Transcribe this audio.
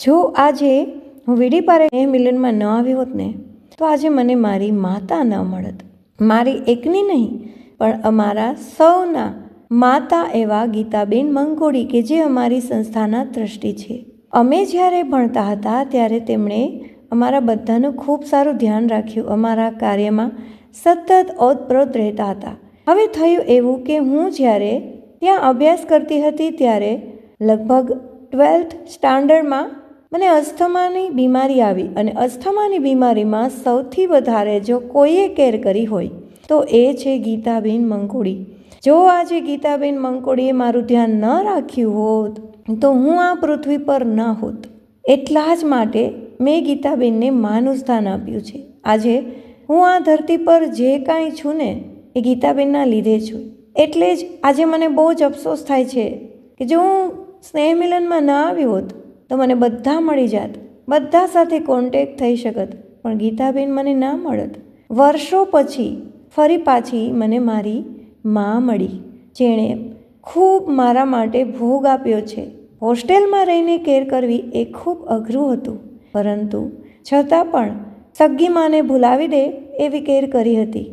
જો આજે હું વીડીપારે સ્નેહ મિલનમાં ન આવી હોત ને તો આજે મને મારી માતા ન મળત. મારી એકની નહીં પણ અમારા સૌના માતા એવા ગીતાબેન મંગોડી કે જે અમારી સંસ્થાના ટ્રસ્ટી છે. અમે જ્યારે ભણતા હતા ત્યારે તેમણે અમારા બધાનું ખૂબ સારું ધ્યાન રાખ્યું. અમારા કાર્યમાં સતત ઓતપ્રોત રહેતા હતા. હવે થયું એવું કે હું જ્યારે ત્યાં અભ્યાસ કરતી હતી ત્યારે લગભગ 12th સ્ટાન્ડર્ડમાં મને અસ્થમાની બીમારી આવી અને અસ્થમાની બીમારીમાં સૌથી વધારે જો કોઈએ કેર કરી હોય તો એ છે ગીતાબેન મંગોડી. જો આજે ગીતાબેન મંગોડીએ મારું ધ્યાન ન રાખ્યું હોત તો હું આ પૃથ્વી પર ન હોત. એટલા જ માટે મેં ગીતાબેનને માનું સ્થાન આપ્યું છે. આજે હું આ ધરતી પર જે કાંઈ છું ને એ ગીતાબેનના લીધે છું. એટલે જ આજે મને બહુ જ અફસોસ થાય છે કે જો હું સ્નેહ મિલનમાં ન આવી હોત તો મને બધા મળી જાત, બધા સાથે કોન્ટેક્ટ થઈ શકત, પણ ગીતાબેન મને ના મળત. વર્ષો પછી ફરી પાછી મને મારી મા મળી, જેણે ખૂબ મારા માટે ભોગ આપ્યો છે. હોસ્ટેલમાં રહીને કેર કરવી એ ખૂબ અઘરું હતું, પરંતુ છતાં પણ સગ્ગી માને ભૂલાવી દે એવી કેર કરી હતી.